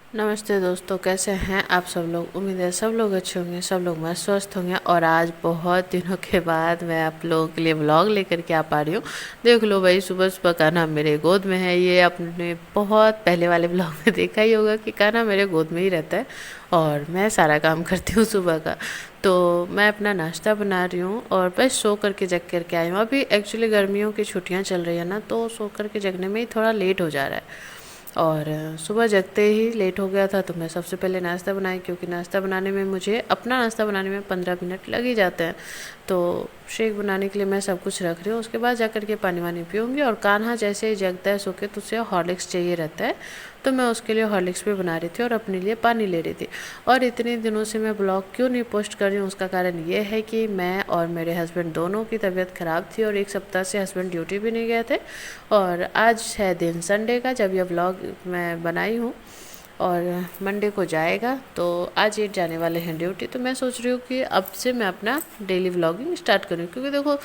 नमस्ते दोस्तों, कैसे हैं आप सब लोग। उम्मीद है सब लोग अच्छे होंगे, सब लोग मस्त स्वस्थ होंगे। और आज बहुत दिनों के बाद मैं आप लोगों के लिए व्लॉग लेकर के आ पा रही हूँ। देख लो भाई, सुबह सुबह कान्हा मेरे गोद में है। ये आपने बहुत पहले वाले व्लॉग में देखा ही होगा कि कान्हा मेरे गोद में ही रहता है और मैं सारा काम करती हूँ सुबह का। तो मैं अपना नाश्ता बना रही हूँ और बस सो करके जग करके आई हूँ। अभी एक्चुअली गर्मियों की छुट्टियाँ चल रही है ना, तो सो करके जगने में ही थोड़ा लेट हो जा रहा है। और सुबह जगते ही लेट हो गया था तो मैं सबसे पहले नाश्ता बनाई, क्योंकि नाश्ता बनाने में मुझे अपना नाश्ता बनाने में 15 मिनट लग ही जाते हैं। तो शेक बनाने के लिए मैं सब कुछ रख रही हूँ, उसके बाद जा कर के पानी वानी पीऊँगी। और कान्हा जैसे ही जगता है सो के तो उसे हॉर्लिक्स चाहिए रहता है, तो मैं उसके लिए हॉर्लिक्स भी बना रही थी और अपने लिए पानी ले रही थी। और इतने दिनों से मैं ब्लॉग क्यों नहीं पोस्ट कर रही हूँ, उसका कारण ये है कि मैं और मेरे हस्बैंड दोनों की तबीयत ख़राब थी और एक सप्ताह से हस्बैंड ड्यूटी भी नहीं गए थे। और आज है दिन संडे का जब यह व्लॉग मैं बनाई हूँ, और मंडे को जाएगा। तो आज ये जाने वाले हैं ड्यूटी, तो मैं सोच रही हूँ कि अब से मैं अपना डेली व्लॉगिंग स्टार्ट करूँ, क्योंकि देखो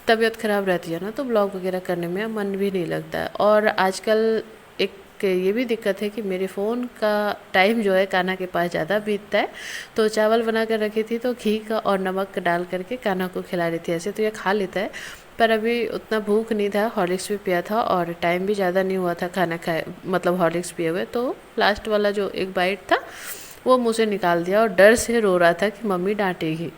तबीयत ख़राब रहती है ना, तो व्लॉग वगैरह करने में मन भी नहीं लगता है। और आजकल एक ये भी दिक्कत है कि मेरे फ़ोन का टाइम जो है कान्हा के पास ज़्यादा बीतता है। तो चावल बना कर रखी थी तो घी का और नमक डाल करके कान्हा को खिला रही थी। ऐसे तो ये खा लेता है, पर अभी उतना भूख नहीं था, हॉर्लिक्स भी पिया था और टाइम भी ज़्यादा नहीं हुआ था खाना खाए, मतलब हॉर्लिक्स पिए हुए। तो लास्ट वाला जो एक बाइट था वो मुँह से निकाल दिया और डर से रो रहा था कि मम्मी डांटेगी।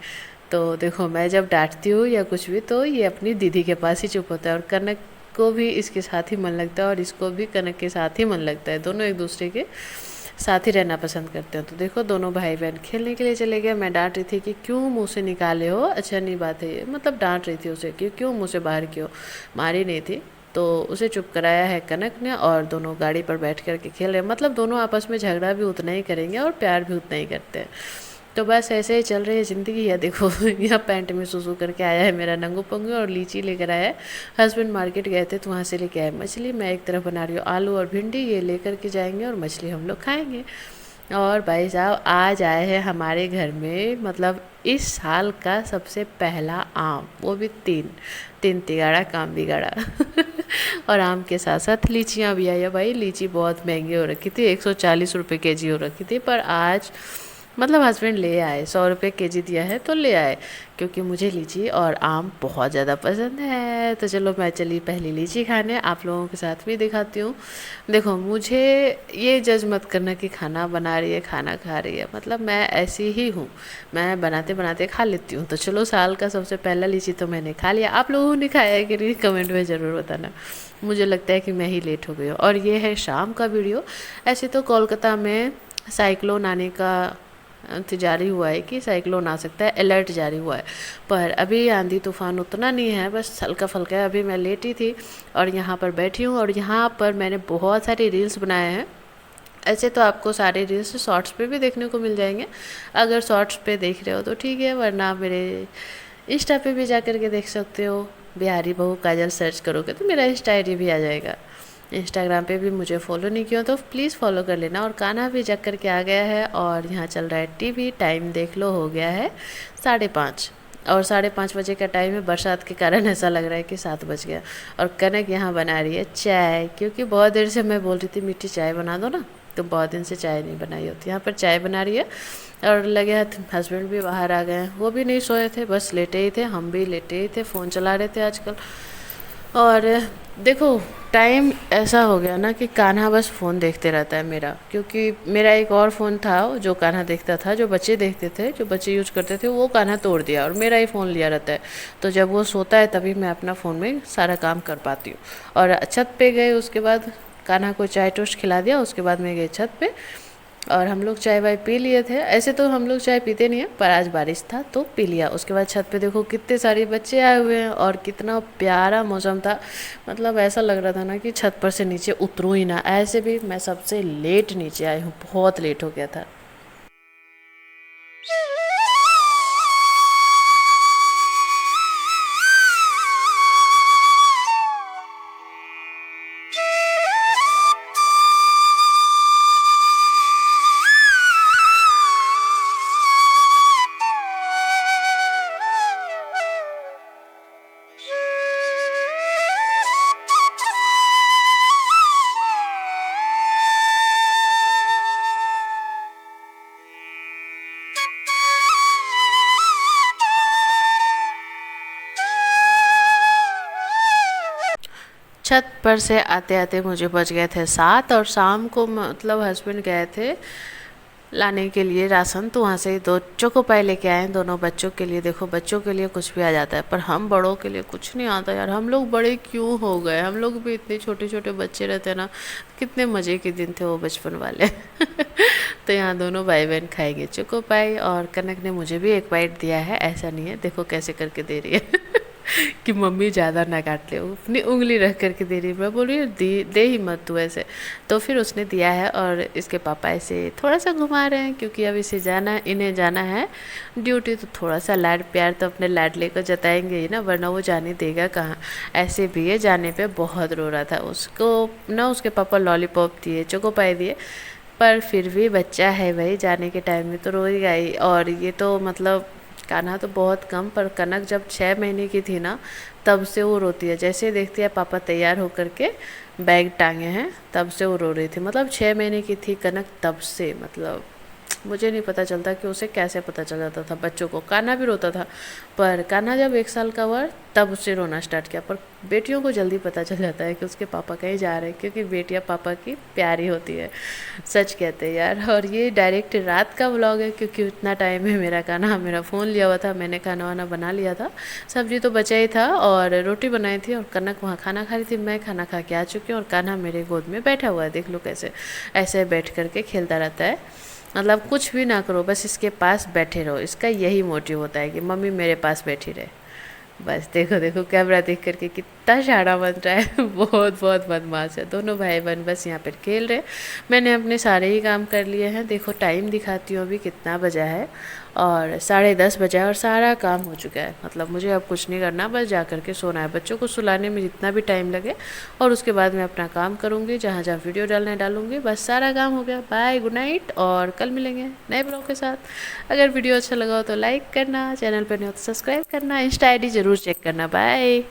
तो देखो, मैं जब डांटती हूँ या कुछ भी तो ये अपनी दीदी के पास ही चुप होता है, और कनक को भी इसके साथ ही मन लगता है और इसको भी कनक के साथ ही मन लगता है। दोनों एक दूसरे के साथ ही रहना पसंद करते हैं। तो देखो, दोनों भाई बहन खेलने के लिए चले गए। मैं डांट रही थी कि क्यों मुंह से निकाले हो, अच्छा नहीं बात है ये, मतलब डांट रही थी उसे कि क्यों मुंह से बाहर क्यों, मारी नहीं थी। तो उसे चुप कराया है कनक ने, और दोनों गाड़ी पर बैठ कर के खेल रहे हैं। मतलब दोनों आपस में झगड़ा भी उतना ही करेंगे और प्यार भी उतना ही करते हैं। तो बस ऐसे ही चल रही है ज़िंदगी। है देखो यहाँ पैंट में सुसु करके आया है मेरा नंगू पंगू, और लीची लेकर आया है। हस्बैंड मार्केट गए थे तो वहाँ से लेके आए मछली। मैं एक तरफ बना रही हूँ आलू और भिंडी, ये लेकर के जाएंगे और मछली हम लोग खाएंगे। और भाई साहब आज आए हैं हमारे घर में, मतलब इस साल का सबसे पहला आम, वो भी तीन तीन तिगाड़ा काम बिगाड़ा और आम के साथ साथ लीचियाँ भी आई है। भाई लीची बहुत महंगी हो रखी थी, 140 रुपये केजी हो रखी थी, पर आज मतलब हस्बैंड ले आए, 100 रुपये केजी दिया है तो ले आए, क्योंकि मुझे लीची और आम बहुत ज़्यादा पसंद है। तो चलो मैं चली पहली लीची खाने, आप लोगों के साथ भी दिखाती हूँ। देखो, मुझे ये जज मत करना कि खाना बना रही है खाना खा रही है, मतलब मैं ऐसी ही हूँ, मैं बनाते बनाते खा लेती हूँ। तो चलो, साल का सबसे पहला लीची तो मैंने खा लिया। आप लोगों ने खाया है कि नहीं, कमेंट में ज़रूर बताना। मुझे लगता है कि मैं ही लेट हो गई हूँ। और ये है शाम का वीडियो। ऐसे तो कोलकाता में साइक्लोन आने का जारी हुआ है कि साइक्लोन आ सकता है, अलर्ट जारी हुआ है, पर अभी आंधी तूफान उतना नहीं है, बस हल्का फुल्का है। अभी मैं लेटी थी और यहाँ पर बैठी हूँ, और यहाँ पर मैंने बहुत सारे रील्स बनाए हैं। ऐसे तो आपको सारे रील्स शॉर्ट्स पे भी देखने को मिल जाएंगे, अगर शॉर्ट्स पे देख रहे हो तो ठीक है, वरना मेरे इंस्टा पे भी जा कर के देख सकते हो। बिहारी बहू काजल सर्च करोगे तो मेरा इंस्टा आई डी भी आ जाएगा। इंस्टाग्राम पे भी मुझे फॉलो नहीं किया तो प्लीज़ फॉलो कर लेना। और कान्हा भी जग कर के आ गया है, और यहाँ चल रहा है टीवी। टाइम देख लो, हो गया है 5:30, और 5:30 बजे का टाइम है। बरसात के कारण ऐसा लग रहा है कि 7 बज गया। और कनक यहाँ बना रही है चाय, क्योंकि बहुत देर से मैं बोल रही थी मीठी चाय बना दो ना, तो बहुत दिन से चाय नहीं बनाई होती। यहाँ पर चाय बना रही है, और लगे हाथ हस्बैंड भी बाहर आ गए हैं। वो भी नहीं सोए थे, बस लेटे ही थे, हम भी लेटे ही थे, फ़ोन चला रहे थे आजकल। और देखो, टाइम ऐसा हो गया ना कि कान्हा बस फ़ोन देखते रहता है मेरा, क्योंकि मेरा एक और फ़ोन था जो कान्हा देखता था, जो बच्चे देखते थे, जो बच्चे यूज करते थे, वो कान्हा तोड़ दिया और मेरा ही फ़ोन लिया रहता है। तो जब वो सोता है तभी मैं अपना फ़ोन में सारा काम कर पाती हूँ। और छत पे गए, उसके बाद कान्हा को चाय टोस्ट खिला दिया, उसके बाद मैं गई छत पे और हम लोग चाय वाय पी लिए थे। ऐसे तो हम लोग चाय पीते नहीं हैं, पर आज बारिश था तो पी लिया। उसके बाद छत पे देखो कितने सारे बच्चे आए हुए हैं और कितना प्यारा मौसम था। मतलब ऐसा लग रहा था ना कि छत पर से नीचे उतरूँ ही ना। ऐसे भी मैं सबसे लेट नीचे आई हूँ, बहुत लेट हो गया था। छत पर से आते आते मुझे बज गए थे 7 और शाम को मतलब हस्बैंड गए थे लाने के लिए राशन, तो वहाँ से 2 चोको पाई लेके आए हैं दोनों बच्चों के लिए। देखो बच्चों के लिए कुछ भी आ जाता है पर हम बड़ों के लिए कुछ नहीं आता यार। हम लोग बड़े क्यों हो गए, हम लोग भी इतने छोटे छोटे बच्चे रहते हैं ना, कितने मज़े के दिन थे वो बचपन वाले। तो यहाँ दोनों भाई बहन खाएंगे चोको पाई और कनक ने मुझे भी एक बाइट दिया है, ऐसा नहीं है, देखो कैसे करके दे रही है। कि मम्मी ज़्यादा ना काट ले, वो अपनी उंगली रख करके दे रही है। मैं बोल रही हूँ दे ही मत तू ऐसे। तो फिर उसने दिया है और इसके पापा ऐसे थोड़ा सा घुमा रहे हैं क्योंकि अब इसे जाना, इन्हें जाना है ड्यूटी, तो थोड़ा सा लाड प्यार तो अपने लाडले को जताएंगे ही ना, वरना वो जाने देगा कहाँ। ऐसे भी है जाने पे बहुत रो रहा था, उसको ना उसके पापा लॉलीपॉप दिए, चोको पाई दिए, पर फिर भी बच्चा है भाई, जाने के टाइम में तो रोएगा ही। और ये तो मतलब कान्हा तो बहुत कम, पर कनक जब 6 महीने की थी ना तब से वो रोती है। जैसे देखती है पापा तैयार होकर के बैग टांगे हैं तब से वो रो रही थी। मतलब 6 महीने की थी कनक तब से, मतलब मुझे नहीं पता चलता कि उसे कैसे पता चल जाता था बच्चों को। कान्हा भी रोता था पर कान्हा जब 1 साल का हुआ तब उसे रोना स्टार्ट किया। पर बेटियों को जल्दी पता चल जाता है कि उसके पापा कहीं जा रहे हैं, क्योंकि बेटियां पापा की प्यारी होती है, सच कहते हैं यार। और ये डायरेक्ट रात का व्लॉग है क्योंकि उतना टाइम है मेरा कान्हा मेरा फ़ोन लिया हुआ था, मैंने खाना वाना बना लिया था, सब्जी तो बचा ही था और रोटी बनाई थी और कनक वहाँ खाना खा रही थी, मैं खाना खा के आ चुकी हूँ और कान्हा मेरे गोद में बैठा हुआ है। देख लो कैसे ऐसे बैठ करके खेलता रहता है, मतलब कुछ भी ना करो बस इसके पास बैठे रहो। इसका यही मोटिव होता है कि मम्मी मेरे पास बैठी रहे बस। देखो देखो कैमरा देख करके कितना शाना बन रहा है। बहुत बहुत बदमाश है दोनों भाई बहन, बस यहाँ पर खेल रहे। मैंने अपने सारे ही काम कर लिए हैं। देखो टाइम दिखाती हूँ अभी कितना बजा है, और 10:30 बजा है और सारा काम हो चुका है। मतलब मुझे अब कुछ नहीं करना, बस जा कर के सोना है। बच्चों को सुलाने में जितना भी टाइम लगे और उसके बाद मैं अपना काम करूँगी, जहाँ जहाँ वीडियो डालने डालूँगी, बस सारा काम हो गया। बाय, गुड नाइट, और कल मिलेंगे नए ब्लॉग के साथ। अगर वीडियो अच्छा लगा हो तो लाइक करना, चैनल पर नहीं हो तो सब्सक्राइब करना, इंस्टा ID ज़रूर चेक करना। बाय।